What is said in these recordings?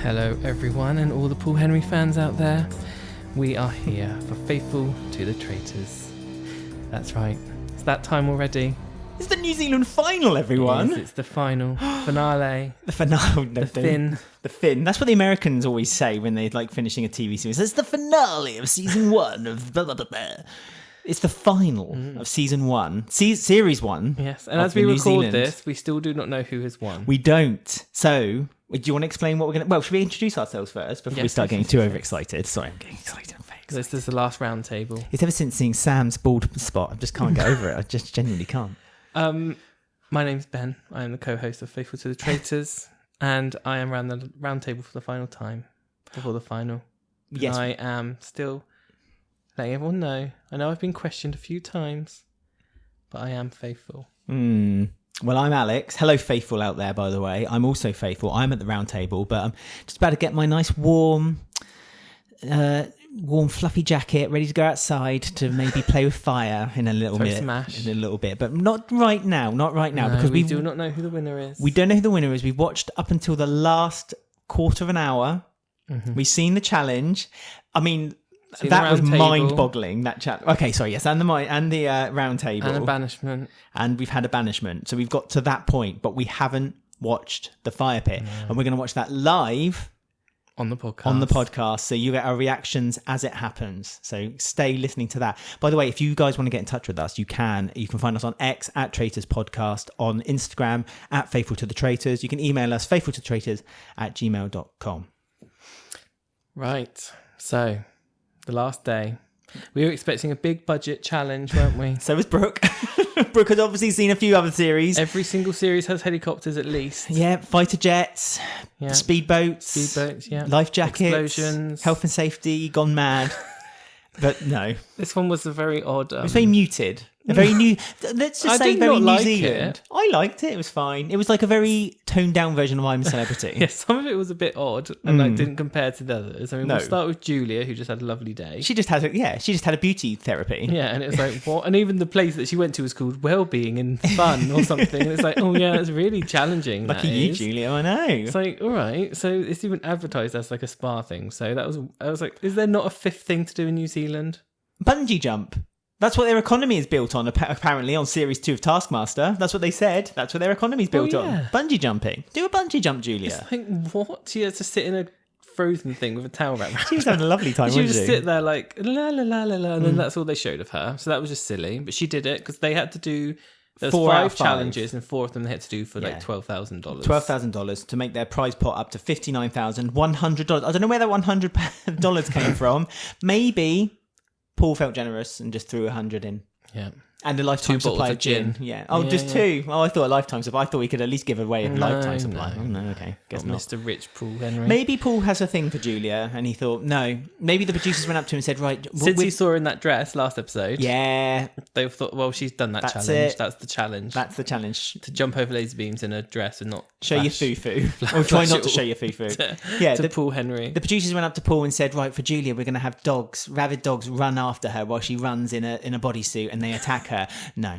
Hello everyone and all the Paul Henry fans out there. We are here for Faithful to the Traitors. That's right, it's that time already. It's the New Zealand final, everyone. Yes, it's the final finale. The finale. The fin. The fin. That's what the Americans always say when they're like finishing a TV series. It's the finale of season 1 of blah, blah, blah, blah. It's the final of season 1. Series 1. Yes, and as we record this, we still do not know who has won. We don't. So, do you want to explain what we're going to... Well, should we introduce ourselves first before we start getting too overexcited? Sorry, I'm getting excited. This is the last round table. It's ever since seeing Sam's bald spot. I just can't get over it. I just genuinely can't. My name's Ben. I am the co-host of Faithful to the Traitors, and I am around the round table for the final time before the final. Yes. And I am still letting everyone know. I know I've been questioned a few times, but I am faithful. Well, I'm Alex. Hello, faithful out there, by the way. I'm also faithful. I'm at the round table, but I'm just about to get my nice warm, fluffy jacket, ready to go outside to maybe play with fire in a little bit. Smash. In a little bit, but not right now. Not right now, because we do not know who the winner is. We don't know who the winner is. We've watched up until the last quarter of an hour. Mm-hmm. We've seen the challenge. I mean, that was mind-boggling. That chat. Okay, sorry. Yes, and the round table and a banishment, and we've had a banishment. So we've got to that point, but we haven't watched the fire pit, and we're going to watch that live on the podcast. So you get our reactions as it happens. So stay listening to that. By the way, if you guys want to get in touch with us, you can find us on X at Traitors Podcast, on Instagram at Faithful to the Traitors. You can email us faithfultotraitors@gmail.com. Right. So the last day, we were expecting a big budget challenge, weren't we? So was Brooke. Brooke had obviously seen a few other series. Every single series has helicopters at least. Yeah, fighter jets, speedboats, yeah, life jackets, explosions, health and safety, gone mad. But no. This one was a very odd... it was very muted. A very new... Let's just say very New Zealand. It. I liked it. It was fine. It was like a very toned-down version of I'm a Celebrity. Yes, some of it was a bit odd and didn't compare to the others. I mean, we'll start with Julia, who just had a lovely day. She just had a beauty therapy. Yeah, and it was like, what? And even the place that she went to was called Wellbeing and Fun or something. And it's like, oh yeah, it's really challenging. Lucky you, Julia, I know. It's like, all right. So it's even advertised as like a spa thing. So I was like, is there not a fifth thing to do in New Zealand? Bungee jump. That's what their economy is built on, apparently, on Series 2 of Taskmaster. That's what they said. That's what their economy is built on. Bungee jumping. Do a bungee jump, Julia. It's like, what? She had to sit in a frozen thing with a towel wrapped around. She was having a lovely time, wasn't she? She would just sit there like, la, la, la, la, la, and then that's all they showed of her. So that was just silly. But she did it because they had to do... There's 5 challenges, and 4 of them they had to do for like $12,000. $12,000 to make their prize pot up to $59,100. I don't know where that $100 came from. Maybe Paul felt generous and just threw 100 in. Yeah. And a lifetime supply of gin. Yeah. Oh, just 2. Oh, I thought a lifetime supply. I thought we could at least give away a lifetime supply. Oh, no, okay. Guess not. Mr. Rich Paul Henry. Maybe Paul has a thing for Julia, and he thought, no. Maybe the producers went up to him and said, right. Since he saw her in that dress last episode. Yeah. They thought, well, she's done that challenge. It. That's the challenge. That's the challenge. To jump over laser beams in a dress and not show your foo-foo. Or try not to show your foo-foo. To Paul Henry. The producers went up to Paul and said, right, for Julia, we're going to have rabid dogs run after her while she runs in a bodysuit and they attack her. No,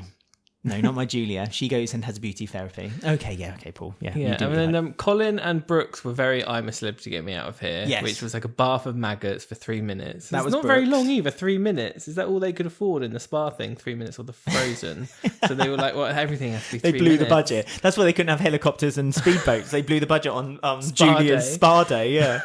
not my Julia. She goes and has beauty therapy. Okay, Paul. Yeah. And then Colin and Brooks were very I'm a Celeb to Get Me Out of Here, which was like a bath of maggots for 3 minutes. That was not very long either, 3 minutes. Is that all they could afford in the spa thing? 3 minutes or the Frozen? So they were like, well, everything has to be 3 minutes. They blew the budget. That's why they couldn't have helicopters and speedboats. They blew the budget on Julia's spa day, yeah.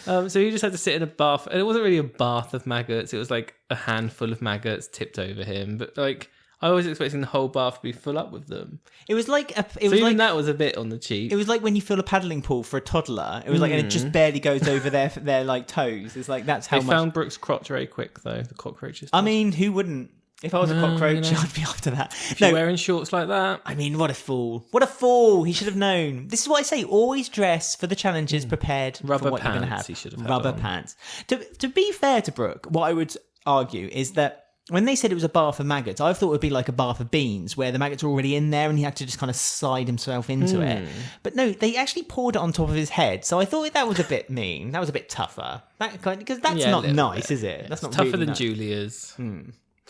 So he just had to sit in a bath. And it wasn't really a bath of maggots. It was like a handful of maggots tipped over him. But like... I was expecting the whole bath to be full up with them. It was like... that was a bit on the cheap. It was like when you fill a paddling pool for a toddler. It was like, and it just barely goes over their like toes. It's like, that's how much... They found Brooke's crotch very quick, though, the cockroaches. I mean, who wouldn't? If I was a cockroach, I'd be after that. If you're wearing shorts like that. I mean, what a fool. What a fool. He should have known. This is what I say. Always dress for the challenges prepared for what you're going to have. He should have had Rubber pants. To be fair to Brooke, what I would argue is that when they said it was a bath of maggots, I thought it would be like a bath of beans where the maggots are already in there and he had to just kind of slide himself into it. But no, they actually poured it on top of his head. So I thought that was a bit mean. That was a bit tougher. Because that's not nice, is it? Yeah, that's not tougher really than nice. Julia's.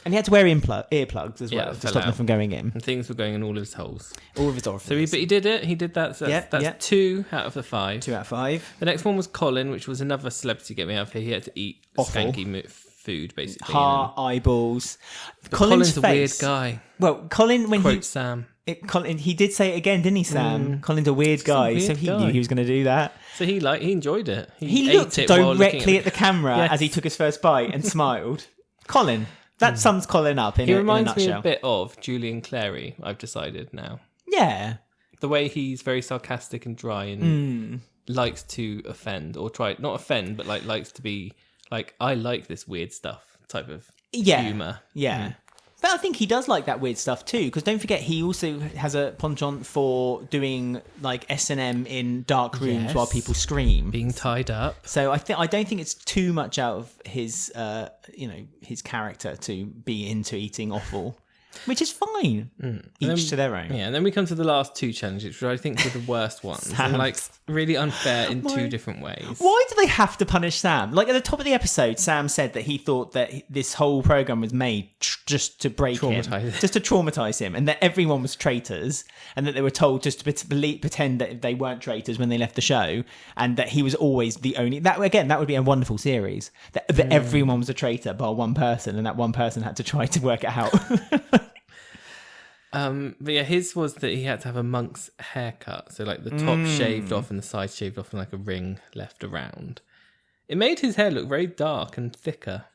And he had to wear earplugs as well to stop them from going in. And things were going in all of his holes. All of his orifices. But he did it. He did that. So that's 2 out of the 5. 2 out of 5. The next one was Colin, which was another celebrity get me out of here. He had to eat skanky food, basically. Heart, eyeballs. Colin's a weird guy. Well, Colin, when Quote Sam. Colin, he did say it again, didn't he, Sam? Colin's a weird guy, so he knew he was going to do that. So he enjoyed it. He looked directly at the camera as he took his first bite and smiled. Colin. That sums Colin up in a nutshell. He reminds me a bit of Julian Clary, I've decided now. Yeah. The way he's very sarcastic and dry and likes to offend, or not offend, but likes to be like, I like this weird stuff type of humour. Yeah. But I think he does like that weird stuff too, because don't forget he also has a penchant for doing like S&M in dark rooms while people scream, being tied up. So I don't think it's too much out of his his character to be into eating offal. Which is fine. Each to their own. Yeah, and then we come to the last 2 challenges, which I think were the worst ones. And really unfair in 2 different ways. Why do they have to punish Sam? Like at the top of the episode, Sam said that he thought that this whole program was made just to break him. Just to traumatize him. And that everyone was traitors. And that they were told just to pretend that they weren't traitors when they left the show. And that he was always the only... That would be a wonderful series. That everyone was a traitor bar one person. And that one person had to try to work it out. But yeah, his was that he had to have a monk's haircut, so like the top shaved off and the sides shaved off and like a ring left around. It made his hair look very dark and thicker.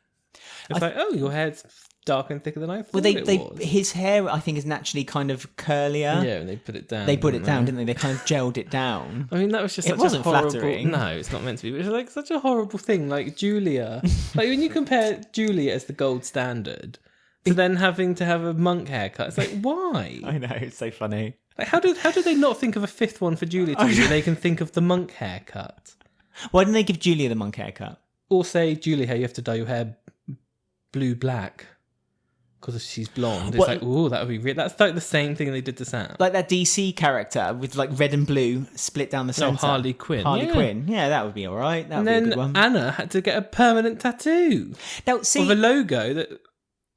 It's your hair's darker and thicker than I thought it was. His hair, I think, is naturally kind of curlier. Yeah, and they put it down. They put it down, didn't they? They kind of gelled it down. I mean, that was just such a horrible... flattering. No, it's not meant to be. But it's like such a horrible thing. Like Julia, like when you compare Julia as the gold standard to then having to have a monk haircut, it's like, why? I know, it's so funny. Like, how did they not think of a 5th one for Julia to do so they can think of the monk haircut? Why didn't they give Julia the monk haircut? Or say, Julia, you have to dye your hair blue-black because she's blonde. It's like, ooh, that would be weird. That's like the same thing they did to Sam. Like that DC character with like red and blue split down the centre. No, Harley Quinn. Quinn. Yeah, that would be all right. That would be a good one. Anna had to get a permanent tattoo. Now, see... Of a logo that...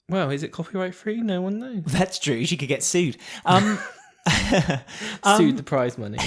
Well, is it copyright free? No one knows. That's true. She could get sued. Sued the prize money.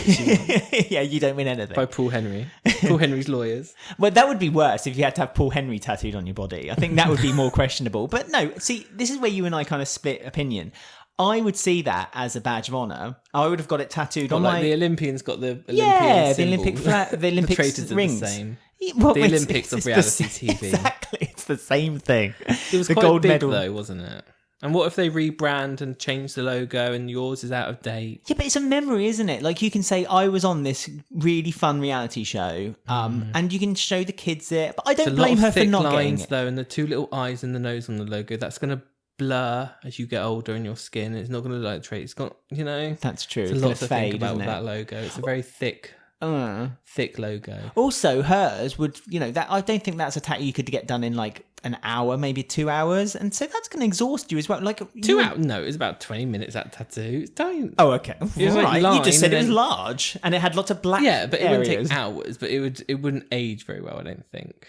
Yeah, you don't win anything. By Paul Henry. Paul Henry's lawyers. Well, that would be worse if you had to have Paul Henry tattooed on your body. I think that would be more questionable. But no, see, this is where you and I kind of split opinion. I would see that as a badge of honour. I would have got it tattooed on the Olympians got the Olympian the symbol. Olympic flag, the Olympic traitors rings. Are the same. Well, the Olympics of reality TV. Exactly, it's the same thing. It was the quite gold big medal, though, wasn't it? And what if they rebrand and change the logo and yours is out of date? Yeah, but it's a memory, isn't it? Like you can say, I was on this really fun reality show, and you can show the kids it. But I don't blame her for not getting it. Though, and the 2 little eyes and the nose on the logo, that's going to blur as you get older in your skin. It's not going to like trait. It's got, That's true. It's a lot to think about with that logo. It's a very thick logo. Also, hers would, that I don't think that's a tattoo you could get done in like an hour, maybe 2 hours, and so that's going to exhaust you as well. Like 2 hours? No, it was about 20 minutes. That tattoo. Don't. Oh, okay. It was like line, you just said it was large, and it had lots of black. Yeah, but areas. It wouldn't take hours. But it wouldn't age very well, I don't think.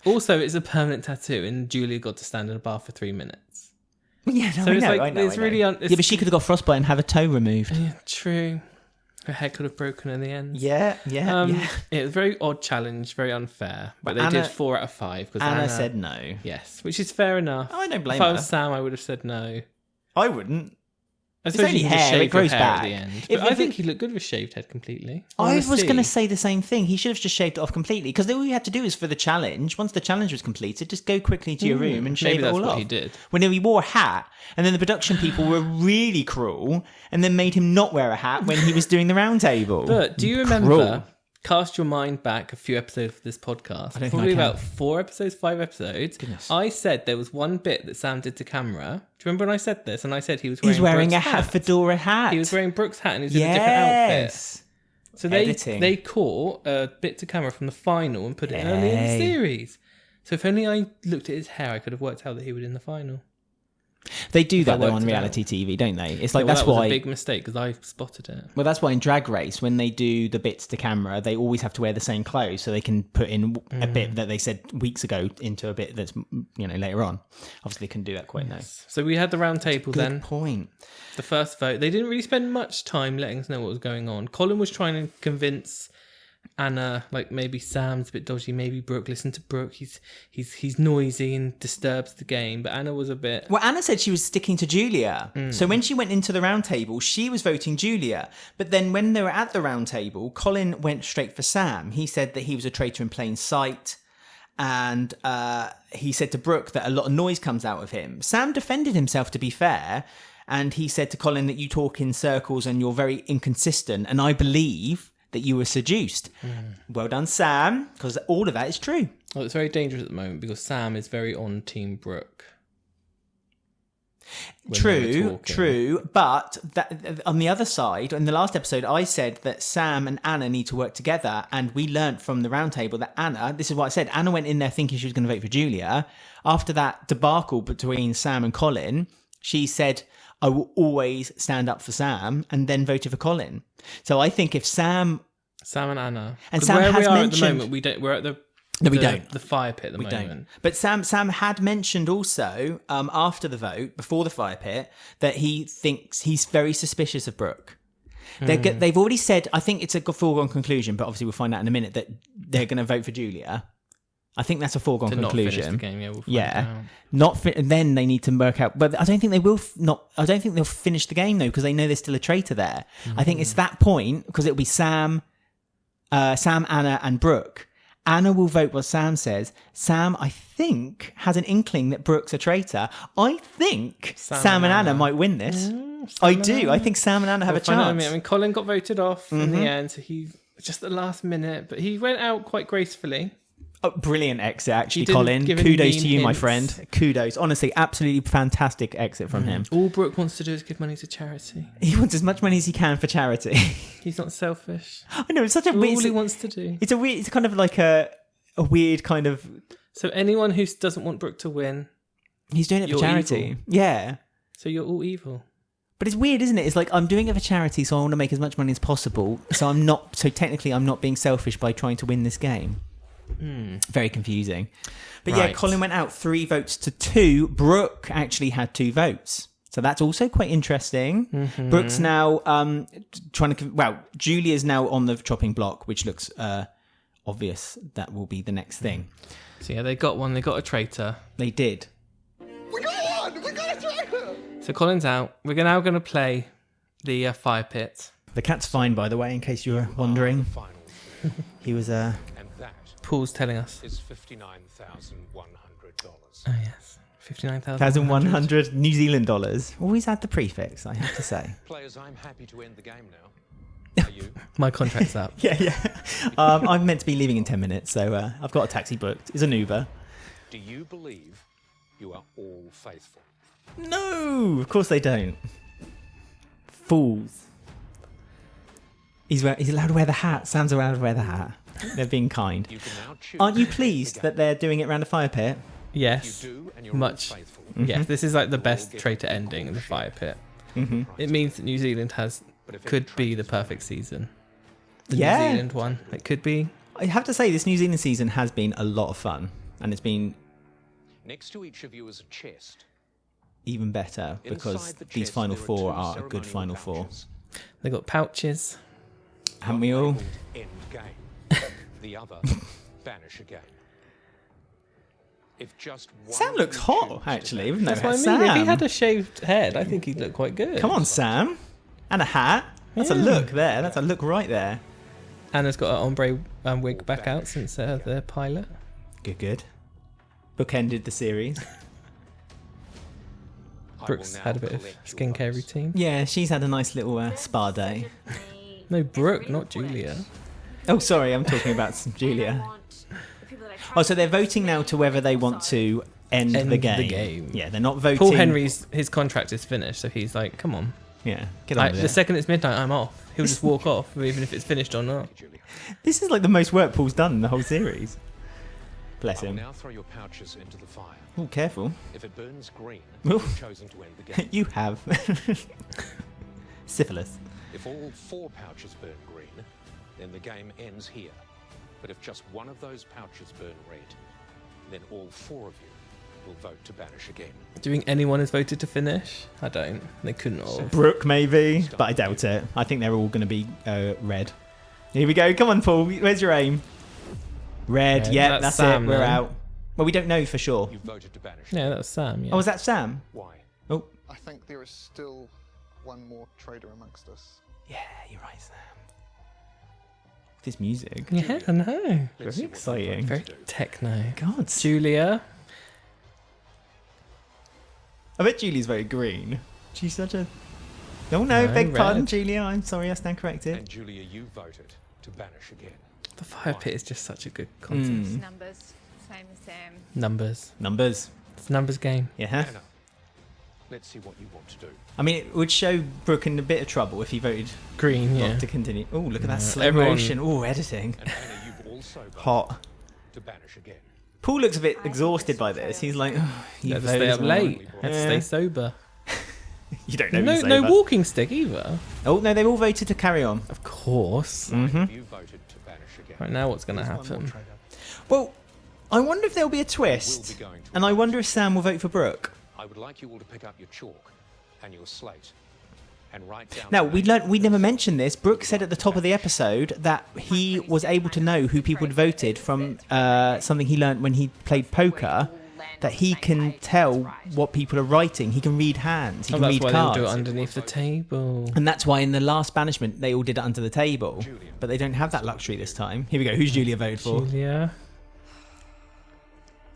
Also, it's a permanent tattoo, and Julia got to stand in a bath for 3 minutes. Yeah, no, so I know. It's really yeah, but she could have got frostbite and have her toe removed. Yeah, true. Her head could have broken in the end. Yeah. It was a very odd challenge, very unfair. But they did 4 out of 5. Anna said no. Yes, which is fair enough. Oh, I don't blame her. If I was Sam, I would have said no. I wouldn't. I suppose it's only hair, it grows back. At the end. But I think he looked good with shaved head completely. I was going to say the same thing. He should have just shaved it off completely, because all you had to do is for the challenge, once the challenge was completed, just go quickly to your room and shave it all off. Maybe that's what he did. When he wore a hat, and then the production people were really cruel, and then made him not wear a hat when he was doing the round table. But do you remember... Cast your mind back a few episodes of this podcast. Probably about 4 episodes, 5 episodes. Goodness. I said there was one bit that Sam did to camera. Do you remember when I said this? And I said he was wearing Brooks' a fedora hat. He was wearing Brooks' hat and he was in a different outfit. So they caught a bit to camera from the final and put it early in the series. So if only I looked at his hair, I could have worked out that he was in the final. They do that though on reality TV, don't they? It's like that's why a big mistake because I spotted it. Well, that's why in Drag Race, when they do the bits to camera, they always have to wear the same clothes so they can put in a bit that they said weeks ago into a bit that's later on. Obviously, they couldn't do that quite now. So we had the round table then. Good point. The first vote. They didn't really spend much time letting us know what was going on. Colin was trying to convince Anna, like maybe Sam's a bit dodgy, maybe Brooke. Listen to Brooke, he's noisy and disturbs the game. But Anna was a bit. Well, Anna said she was sticking to Julia. So when she went into the round table, she was voting Julia. But then when they were at the round table, Colin went straight for Sam. He said that he was a traitor in plain sight. And he said to Brooke that a lot of noise comes out of him. Sam defended himself, to be fair. And he said to Colin that you talk in circles and you're very inconsistent. And I believe that you were seduced. Well done, Sam, because all of that is true. Well, it's very dangerous at the moment because Sam is very on Team Brooke. True. But that, on the other side, in the last episode, I said that Sam and Anna need to work together. And we learnt from the round table that Anna, this is what I said, Anna went in there thinking she was going to vote for Julia. After that debacle between Sam and Colin, she said, I will always stand up for Sam, and then voted for Colin. So I think if Sam and Anna, and Sam where has we are mentioned, at the moment, we don't. We're at the no, we don't. The fire pit at the we moment. Don't. But Sam had mentioned also after the vote, before the fire pit, that he thinks he's very suspicious of Brooke. They've already said, I think it's a foregone conclusion, but obviously we'll find out in a minute that they're going to vote for Julia. I think that's a foregone conclusion. Not finish the game, we'll find out. Then they need to work out. But I don't think they will. I don't think they'll finish the game though, because they know there's still a traitor there. I think it's that point because it'll be Sam, Anna, and Brooke. Anna will vote what Sam says. Sam, I think, has an inkling that Brooke's a traitor. I think Sam and Anna might win this. I do. I think Sam and Anna have a chance. I mean, Colin got voted off in the end, so he just the last minute, but he went out quite gracefully. Oh, brilliant exit, actually, Colin. Kudos to you, my friend. Kudos. Honestly, absolutely fantastic exit from him. All Brooke wants to do is give money to charity. He wants as much money as he can for charity. He's not selfish. I know, it's such a weird... all he wants to do. It's kind of like a weird kind of... So anyone who doesn't want Brooke to win... He's doing it for charity. Evil. Yeah. So you're all evil. But it's weird, isn't it? It's like, I'm doing it for charity, so I want to make as much money as possible. So technically I'm not being selfish by trying to win this game. Very confusing. But yeah, Colin went out 3 votes to 2. Brooke actually had 2 votes. So that's also quite interesting. Brooke's now Julia's now on the chopping block, which looks obvious. That will be the next thing. So yeah, they got one. They got a traitor. They did. We got one! We got a traitor! So Colin's out. We're now going to play the fire pit. The cat's fine, by the way, in case you were wondering. He was Paul's telling us. Is $59,100. Oh yes, 59,100 1,100 New Zealand dollars. Always add the prefix, I have to say. Players, I'm happy to end the game now. Are you? My contract's up. Yeah. I'm meant to be leaving in 10 minutes, so I've got a taxi booked. It's an Uber. Do you believe you are all faithful? No, of course they don't. Fools. He's allowed to wear the hat. Sam's allowed to wear the hat. They're being kind. Aren't you pleased that they're doing it around a fire pit? Yes. Much. Yes, this is like the best traitor ending in the fire pit. It means that New Zealand could be the perfect season. The New Zealand one. It could be. I have to say, this New Zealand season has been a lot of fun. And it's been... Next to each of you is a chest. Even better, because these final 4 are a good final 4. They got pouches. Haven't we all? End game. The other, vanish again. If just one Sam looks hot, actually. Even though that's what I mean. If he had a shaved head, I think he'd look quite good. Come on, Sam. And a hat. That's a look there. That's a look right there. Anna's got her ombre wig back out since the pilot. Good. Bookended the series. Brooke's had a bit of skincare routine. Yeah, she's had a nice little spa day. No, Brooke, not Julia. Oh, sorry, I'm talking about Julia. Oh, so they're voting now to whether they want to end the game. Yeah, they're not voting. Paul Henry's his contract is finished, so he's like, come on. Yeah, get on with it. The second it's midnight, I'm off. He'll just walk off, even if it's finished or not. This is like the most work Paul's done in the whole series. Bless I will him. now throw your pouches into the fire. Oh, careful. If it burns green, Ooh. you've chosen to end the game. You have. Syphilis. If all 4 pouches burn green, then the game ends here. But if just one of those pouches burn red, then all 4 of you will vote to banish again. Do you think anyone has voted to finish? I don't. They couldn't all. Brooke, maybe, but I doubt it. I think they're all going to be red. Here we go. Come on, Paul. Where's your aim? Red. Red. Yeah, That's that's Sam, it. We're then. out. Well, we don't know for sure. You voted to banish. Yeah, that was Sam. Yeah. Oh, was that Sam? Why? Oh, I think there is still one more traitor amongst us. yeah, you're right, Sam. This music. Yeah, I know. Let's Very see what you exciting. vote Very to do. techno. God. Julia. I bet Julie's very green. She's such a... Oh, no, No, beg pardon, red. Julia. I'm sorry, I stand corrected. And Julia, you voted to banish again. The fire pit is just such a good concept. Numbers, same as Sam. Numbers. Numbers. It's a numbers game. Yeah. Anna, let's see what you want to do. I mean, it would show Brooke in a bit of trouble if he voted Green, yeah. not to continue. Oh, look at that No, slow everyone- motion. Oh, editing. And Anna, you've also voted Hot. to banish again. Paul looks a bit exhausted by this. He's like, oh, You you had to stay up voted late. someone. Had to Yeah. stay sober. You don't know No, he's no sober. walking stick either. Oh, no, they've all voted to carry on. Of course. Mm-hmm. You voted to banish again. Right now, what's going to happen? Well, I wonder if there'll be a We'll twist. be going to And I wonder if Sam will vote for Brooke. I would like you all to pick up your chalk and your slate and write down. Now, the names we of never those mentioned this. Brooke said at the top of the episode that he was able to know who people had voted from something he learned when he played poker, that he can tell what people are writing. He can read hands. He Oh, can that's read why they'll cards. do it underneath the table. And that's why in the last banishment, they all did it under the table. But they don't have that luxury this time. Here we go. Who's Julia voted for? Julia.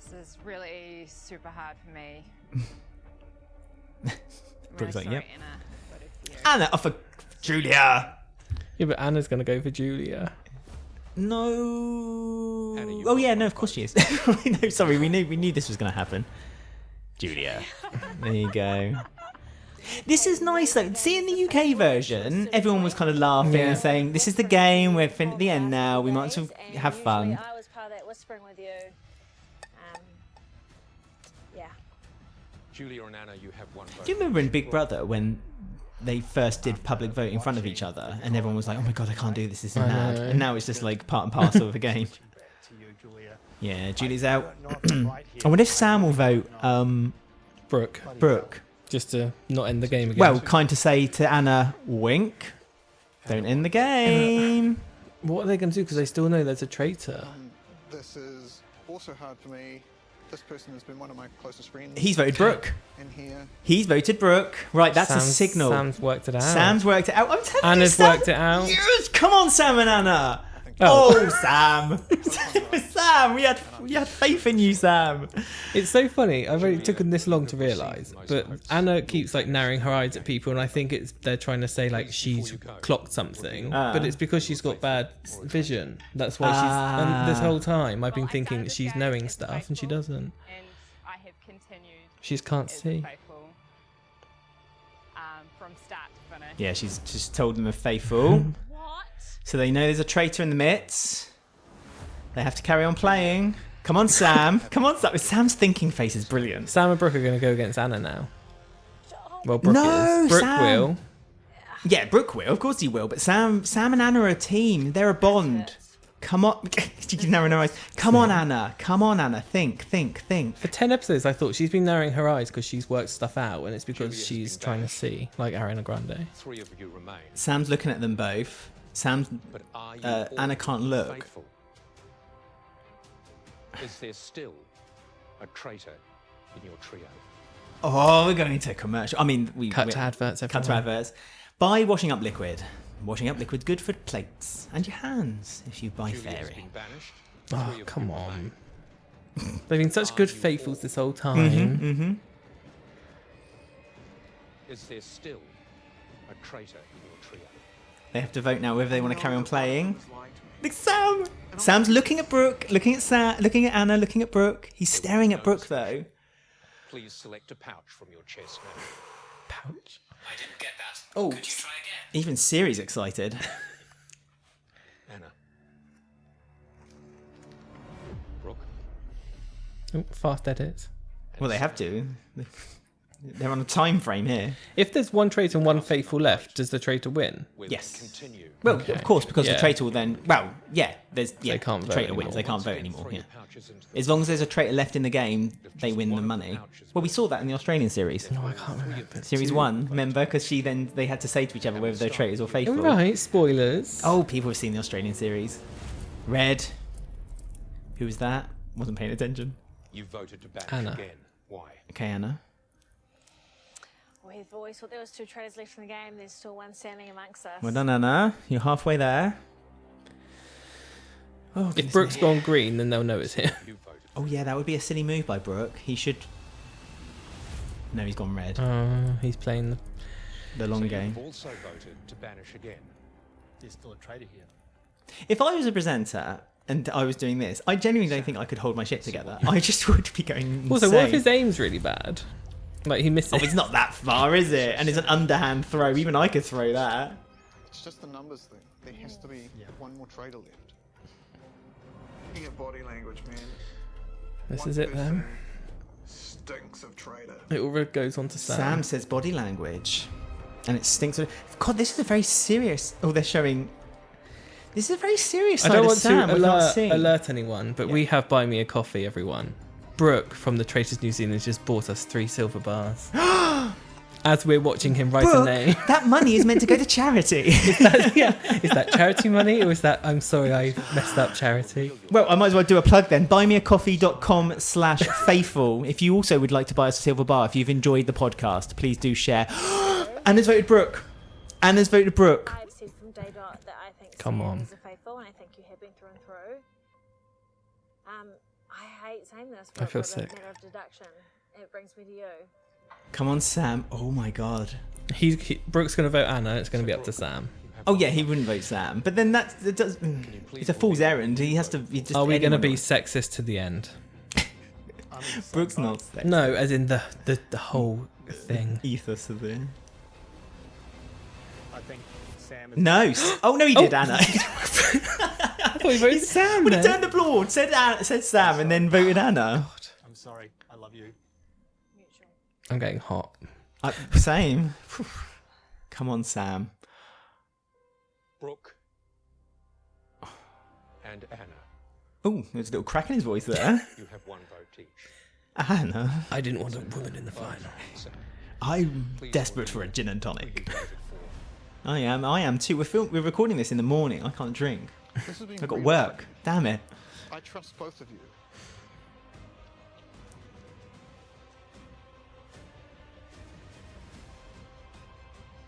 This is really super hard for me. Brooke's like, sorry, yep. Anna. Voted for you. Anna, off for Julia. Yeah, but Anna's going to go for Julia. No. Anna, you've Oh got yeah, one no, of course vote. she is. No, sorry, we knew this was going to happen. Julia. There you go. This is nice though. See, in the UK version, everyone was kind of laughing Yeah. and saying, "This is the game. We're at the end now. We might as well have fun." I was part of that whispering with you. Yeah. Julia and Anna, you have one vote. Do you remember in Big Brother when they first did public vote in front of each other, and everyone was like, "Oh my god, I can't do this. This is I mad." know. And now it's just like part and parcel of the game. Yeah, Julie's out. I wonder if Sam will vote Brooke. Brooke. Just to not end the game again. Well, kind to say to Anna, wink. Don't end the game. what are they going to do? Because they still know there's a traitor. This is also hard for me. This person has been one of my closest friends. He's voted Brooke. in here. He's voted Brooke. Right, that's a signal. Sam's worked it out. Sam's worked it out. I'm telling Anna's you, Sam. worked it out. Yes, come on, Sam and Anna. Oh. Oh, Sam. Sam, we had faith in you, Sam. It's so funny. I've only taken this long to realise, but Anna keeps like narrowing her eyes at people, and I think they're trying to say like she's clocked something, but it's because she's got bad vision. That's why she's. And this whole time I've been thinking she's knowing stuff, and she doesn't. And I have continued. She just can't as see. faithful, from start to finish. Yeah, she's just told them they're faithful. What? So they know there's a traitor in the midst. They have to carry on playing. Come on, Sam. Come on, Sam. Sam's thinking face is brilliant. Sam and Brooke are going to go against Anna now. Well, Brooke No, is. Brooke Sam. will. Yeah, Brooke will. Of course he will. But Sam and Anna are a team. They're a bond. Come on. She keeps narrowing her eyes. Come on, Anna. Come on, Anna. Think. For 10 episodes, I thought she's been narrowing her eyes because she's worked stuff out, and it's because Julia's she's been trying to banished. see, like Ariana Grande. 3 of you remain. Sam's looking at them both. But are you all Anna can't look. faithful? Is there still a traitor in your trio? Oh, we're going to commercial. I mean, we Cut to adverts, Cut to everyone. adverts. Buy washing up liquid. Washing up liquid's good for plates and your hands if you buy Julia has fairy. been banished. Oh, 3 of come you on. remain. They've been such good faithfuls this whole time. Mm-hmm. Is there still a traitor in your trio? They have to vote now whether they want to carry on playing. Look, Sam. Sam's looking at Brooke, looking at Sam, looking at Anna, looking at Brooke. He's staring at Brooke though. Please select a pouch from your chest now. Pouch. I didn't get that. Oh, Could you try again? even Siri's excited. Anna. Brooke. Oh, fast edits. Well, they have to. They're on a time frame here. If there's one traitor and one faithful left, does the traitor win? Yes. Continue. Well, of course, because the traitor will then... Well, yeah, they can't the vote traitor anymore. wins. They can't vote anymore, yeah. As long as there's a traitor left in the game, they win the money. Well, we saw that in the Australian series. No, I can't remember. Series 1, remember? Because they had to say to each other whether they're traitors or faithful. Right, spoilers. Oh, people have seen the Australian series. Red. Who was that? Wasn't paying attention. You voted to banish Anna. again. Why? Okay, Anna. We've always thought there was 2 traitors left in the game. There's still one standing amongst us. Well done, Anna. You're halfway there. Oh, If Brooke's gone green, then they'll know it's him. You voted. Oh, yeah, that would be a silly move by Brooke. He should... No, he's gone red. He's playing The long So game. You've also voted to banish again. There's still a traitor here. If I was a presenter and I was doing this, I genuinely don't think I could hold my shit together. I just would be going insane. Also, what if his aim's really bad? Like, he misses. Oh, it's not that far, is it? And it's an underhand throw. Even I could throw that. It's just the numbers thing. There has to be one more traitor left. Looking at body language, man. This One is it then. person Stinks of traitor. It all goes on to Sam. Sam says body language. And it stinks of... God, this is a very serious... Oh, they're showing... This is a very serious I side don't of want Sam. to we've not seen. alert anyone, but we have Buy Me a Coffee, everyone. Brooke from the Traitors New Zealand just bought us 3 silver bars. As we're watching him write a Brooke, name. that money is meant to go to charity. Is that charity money, or is that I'm sorry I messed up charity? Well, I might as well do a plug then. buymeacoffee.com/faithful. If you also would like to buy us a silver bar, if you've enjoyed the podcast, please do share. Anna's voted Brooke. Anna's voted Brooke. I've said from day dot that I think Come Sam on. is a faithful, and I think you have been through and through. I hate saying this, but I feel it's a sick. matter of deduction. It brings me to you. Come on, Sam. Oh my God. Brooke's going to vote Anna. It's going to be up to Sam. Oh yeah, he wouldn't vote Sam. But then it's a fool's errand. He has to. Are we going to be sexist to the end? Brooke's not sexist. No, as in the whole thing. Ethos of the. I think Sam is... No. Oh no, he did Anna. I thought he voted Sam. When he then. turned the board, said Sam, and then voted Anna. I'm sorry. I love you. Mutual. I'm getting hot. Same. Come on, Sam. Brooke and Anna. Oh, there's a little crack in his voice there. You have 1 vote each. Anna. I didn't want a woman in the final. Sam, I'm desperate for a gin and who tonic. you voted for. I am too. We're recording this in the morning. I can't drink. This has been I've got really work. fun. Damn it. I trust both of you.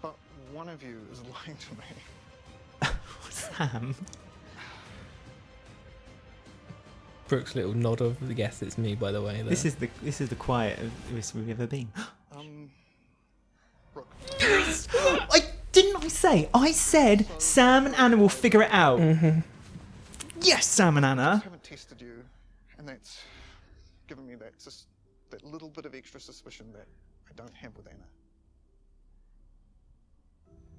But one of you is lying to me. Sam. Brooke's little nod of yes, it's me. By the way, there. This is the quietest we've ever been. Brooke, I said Sam and Anna will figure it out. Mm-hmm. Yes, Sam and I Anna. haven't tested you, and that's given me that little bit of extra suspicion that I don't have with Anna.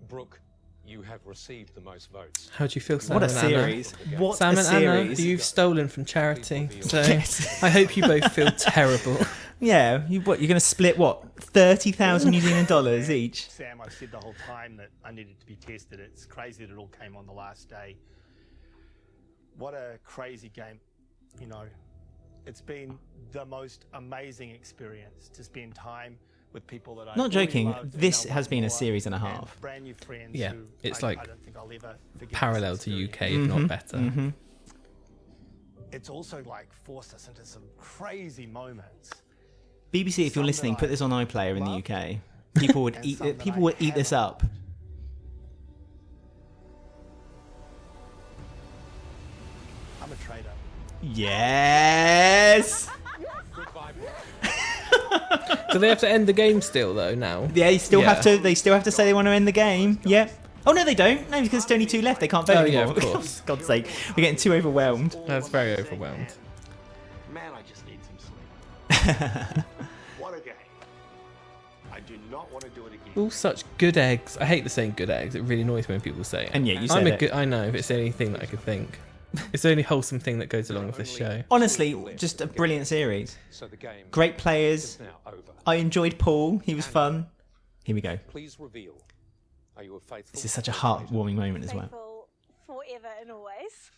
Brooke, you have received the most votes. How do you feel, Sam What a and Anna? series. What Sam a and Anna, series. you've stolen from charity, so Yes. I hope you both feel terrible. Yeah, you're going to split what? 30,000 New Zealand dollars each. Sam, I've said the whole time that I needed to be tested. It's crazy that it all came on the last day. What a crazy game. You know, it's been the most amazing experience to spend time with people that I Not really joking, loved and this know has been a before, series and a and half. brand new friends. Yeah, who it's I like don't think I'll ever forget Parallel this to UK, experience. if not better. Mm-hmm. It's also like forced us into some crazy moments. BBC, if you're Some listening, that put this on I iPlayer in the love, UK. People would and eat. some that People I would eat this haven't. up. I'm a traitor. Yes. Goodbye, Brooke. Do they have to end the game still, though? Now? Yeah, they still have Yeah. to. They still have to say they want to end the game. Yep. Oh no, they don't. No, because there's only 2 left. They can't vote Oh, yeah, anymore. of course. God's sake, we're getting too overwhelmed. That's very overwhelmed. Man, I just need some sleep. What a game. I do not want to do it again. All such good eggs. I hate the saying good eggs. It really annoys me when people say it. And yeah, you said it. I know, if it's anything that I could think. It's the only wholesome thing that goes along with this show. Honestly, just a brilliant series. So the game Great players. is now over. I enjoyed Paul. He was fun. Here we go. Please reveal. Are you a faithful? This is such a heartwarming moment as well. Faithful forever and always.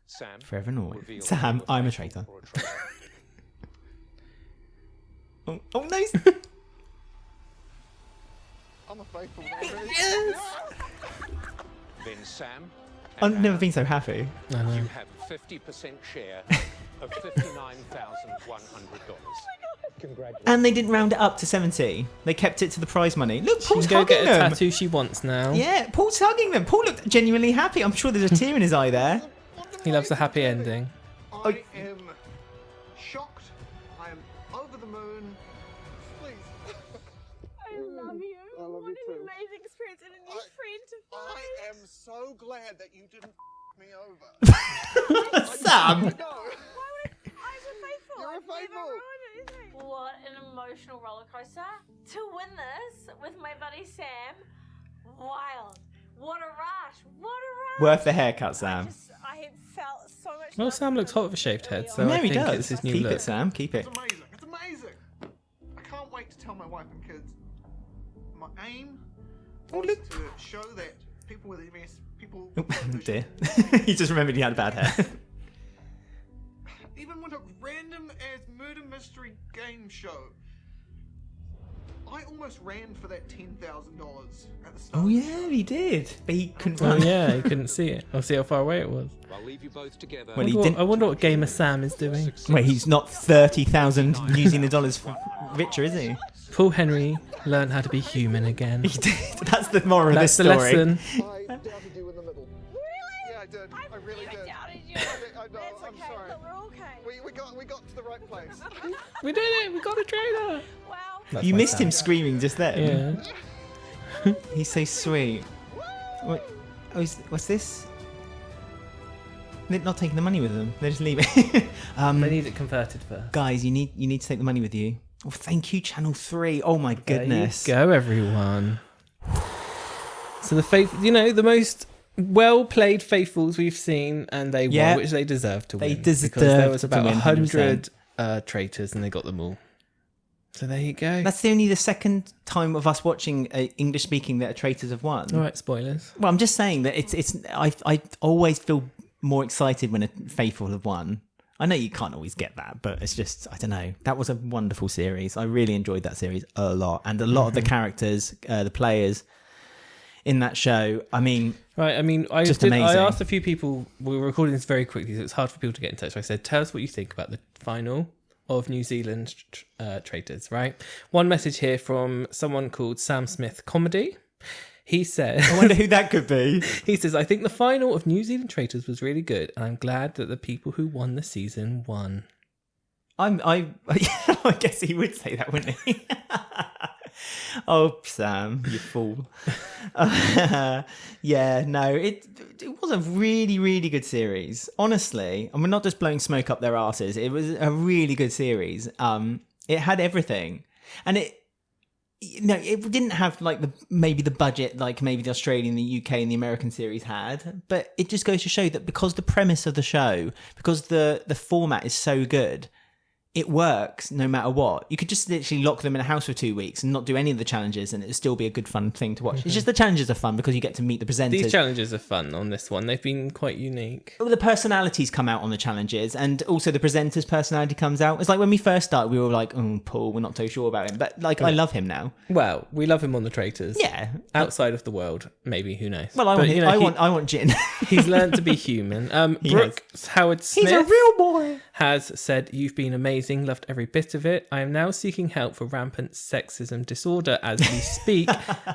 Sam. Forever and always. reveal Sam, are you I'm a faithful traitor. or a traitor? Oh no! I'm a faithful man. Yes! Then Sam. I've never been so happy. I know. You have a 50% share of $59,100. Congratulations. And they didn't round it up to 70. They kept it to the prize money. Look, She Paul's can go hugging get a them. tattoo she wants now. Yeah, Paul's hugging them. Paul looked genuinely happy. I'm sure there's a tear in his eye there. He loves a happy ending. I am shocked. I am over the moon. Please. I love you. I love what you an too. amazing experience and a new friend to I find. am so glad that you didn't me over. Sam! No. I'm a faithful. You're a I've never faithful. ruined anything. What an emotional roller coaster. To win this with my buddy Sam. Wild. What a rush. What a rush. Worth the haircut, Sam. I have felt so much. Well, love Sam for looks him hot with a shaved head, so No, I he think does. it's his new Keep look. it, Sam. Keep it. It's amazing. It's amazing. I can't wait to tell my wife and kids. My aim was to show that people with MS, people Oh, with dear. vision, He just remembered he had bad hair. even with a random as murder mystery game show, I almost ran for that $10,000 at the start. Oh, yeah, he did. But he couldn't Oh run. yeah, you couldn't see it. I'll see how far away it was. I'll leave you both together. Well, he I didn't. wonder what Gamer Sam is doing. Wait, he's not 30,000 New Zealand dollars richer, is he? Paul Henry learned how to be human again. He did. That's the moral of That's this the story. lesson. I doubted you in the middle. Really? Yeah, I did. I really did. doubted you. I know. That's I'm okay. sorry. Look, we're okay. We got to the right place. We did it. We got a traitor. Wow. That's You my missed Sam. him screaming just then. Yeah. He's so sweet. What? Oh, what's this? They're not taking the money with them. They're just leaving. They need it converted first. Guys, you need to take the money with you. Oh, thank you, Channel 3. Oh my goodness. There you go, everyone. So the most well played faithfuls we've seen, and they Yeah. won, which they deserve to They win. deserved because there was to about win, 100 traitors, and they got them all. So there you go. That's only the second time of us watching English speaking that Traitors have won. All right, spoilers. Well, I'm just saying that I always feel more excited when a faithful have won. I know you can't always get that, but it's just, I don't know. That was a wonderful series. I really enjoyed that series a lot. And a lot of the characters, the players in that show, I mean... Right, I amazing. asked a few people, we were recording this very quickly, so it's hard for people to get in touch. So I said, tell us what you think about the final of New Zealand Traitors, right? One message here from someone called Sam Smith Comedy. He said... I wonder who that could be. He says, I think the final of New Zealand Traitors was really good, and I'm glad that the people who won the season won. I guess he would say that, wouldn't he? Oh, Sam, you fool. Yeah, no, it was a really, really good series. Honestly, and we're not just blowing smoke up their asses. It was a really good series. It had everything. And it didn't have like maybe the budget like maybe the Australian, the UK and the American series had, but it just goes to show that because the premise of the show, because the format is so good, it works no matter what. You could just literally lock them in a house for 2 weeks and not do any of the challenges, and it'd still be a good fun thing to watch. Mm-hmm. It's just the challenges are fun because you get to meet the presenters. These challenges are fun on this one. They've been quite unique. The personalities come out on the challenges, and also the presenter's personality comes out. It's like when we first started, we were like, "Oh, Paul, we're not so sure about him," but like, I love him now. Well, we love him on the Traitors. Yeah, outside of the world, maybe, who knows? Well, I want Jin. He's learned to be human. Brooks Howard Smith. He's a real boy. Has said, "You've been amazing. Loved every bit of it. I am now seeking help for rampant sexism disorder as we speak.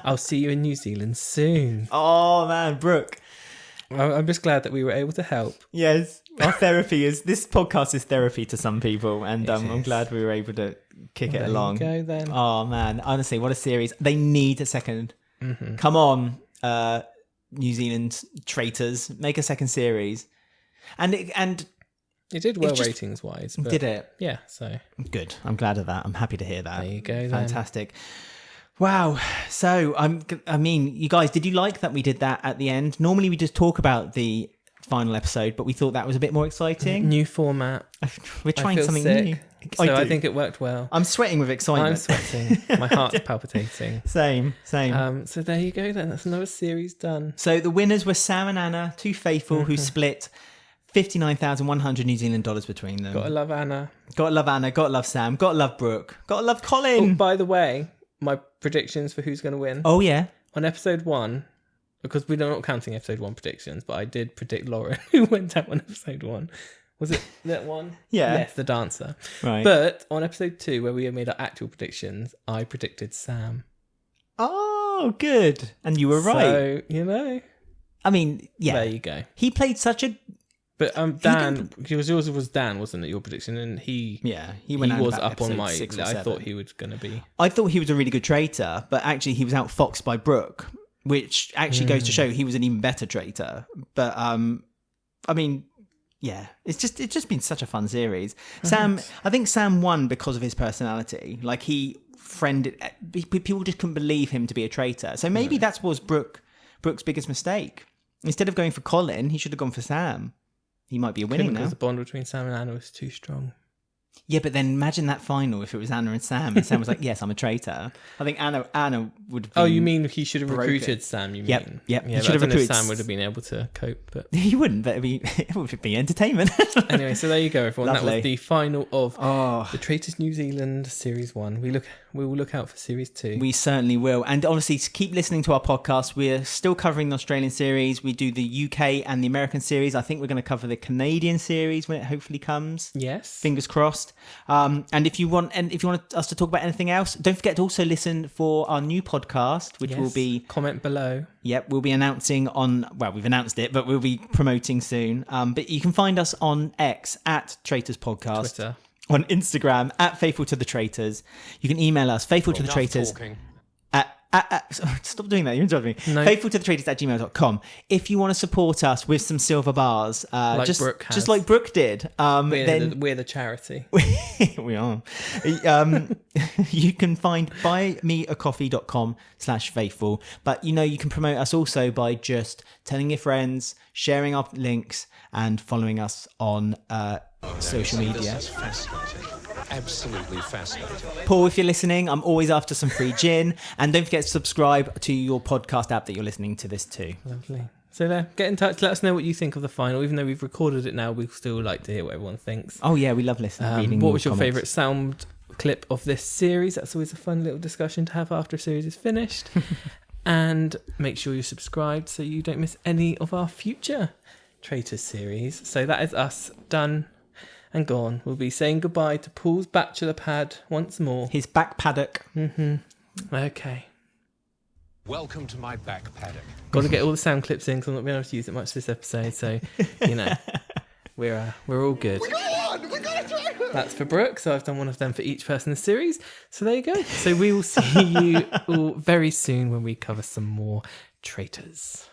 I'll see you in New Zealand soon." Oh man, Brooke. I'm just glad that we were able to help. Yes, our therapy is this podcast is therapy to some people, and I'm glad we were able to kick it along. There you go then. Oh man, honestly, what a series! They need a second. Mm-hmm. Come on, New Zealand Traitors, make a second series, and it did well ratings wise. Did it? Yeah, so good. I'm glad of that. I'm happy to hear that. There you go. Fantastic. Wow. So, I mean, you guys, did you like that we did that at the end? Normally we just talk about the final episode, but we thought that was a bit more exciting. New format. We're trying something sick, new. So I think it worked well. I'm sweating with excitement. I'm sweating. My heart's palpitating. Same. So there you go then. That's another series done. So the winners were Sam and Anna, two faithful who split $59,100 New Zealand dollars between them. Gotta love Anna. Gotta love Sam. Gotta love Brooke. Gotta love Colin. Oh, by the way, my predictions for who's going to win. Oh, yeah. On episode 1, because we're not counting episode 1 predictions, but I did predict Lauren, who went out on episode 1. Was it that one? Yeah. Yes, the dancer. Right. But on episode 2, where we made our actual predictions, I predicted Sam. Oh, good. And you were right. So, I mean, yeah. There you go. He played such a... But Dan, yours was Dan, wasn't it, your prediction? And he went out was about up on my... 6 or I 7. thought he was going to be... I thought he was a really good traitor, but actually he was outfoxed by Brooke, which actually goes to show he was an even better traitor. But, I mean... Yeah, it's just been such a fun series. Sam, I think Sam won because of his personality. Like people just couldn't believe him to be a traitor. So maybe that was Brooke's biggest mistake. Instead of going for Colin, he should have gone for Sam. He might be winning now. Because the bond between Sam and Anna was too strong. Yeah, but then imagine that final if it was Anna and Sam, and Sam was like, "Yes, I'm a traitor." I think Anna would have been... Oh, you mean he should have recruited Sam? You mean? Yep. Yeah, He should have recruited. Sam would have been able to cope, but he wouldn't. But it would be entertainment. Anyway, so there you go, everyone. Lovely. That was the final of the Traitors New Zealand Series 1. We will look out for Series 2. We certainly will. And obviously, keep listening to our podcast. We're still covering the Australian series. We do the UK and the American series. I think we're going to cover the Canadian series when it hopefully comes. Yes. Fingers crossed. And if you want us to talk about anything else, don't forget to also listen for our new podcast, which will be... Comment below. Yep, we'll be announcing on... Well, we've announced it, but we'll be promoting soon. But you can find us on X at Traitors Podcast. Twitter. On Instagram at Faithful to the Traitors. You can email us faithfultothetraitors stop doing that, you're interrupting me. No. faithfultothetraitors@gmail.com. If you want to support us with some silver bars, just like Brooke did, we're the charity. We are. You can find buymeacoffee.com/faithful. But you can promote us also by just telling your friends, sharing our links, and following us on social media. This is fascinating. Absolutely fascinating. Paul, if you're listening, I'm always after some free gin. And don't forget to subscribe to your podcast app that you're listening to this to. Lovely. So there, get in touch. Let us know what you think of the final. Even though we've recorded it now, we still like to hear what everyone thinks. Oh yeah, we love listening. What was your favourite sound clip of this series? That's always a fun little discussion to have after a series is finished. And make sure you're subscribed so you don't miss any of our future Traitors series. So that is us done and gone. We'll be saying goodbye to Paul's bachelor pad once more. His back paddock. Okay. Welcome to my back paddock. Got to get all the sound clips in because I'm not being able to use it much this episode. So, we're all good. We got it! That's for Brooke. So I've done one of them for each person in the series. So there you go. So we will see you all very soon when we cover some more Traitors.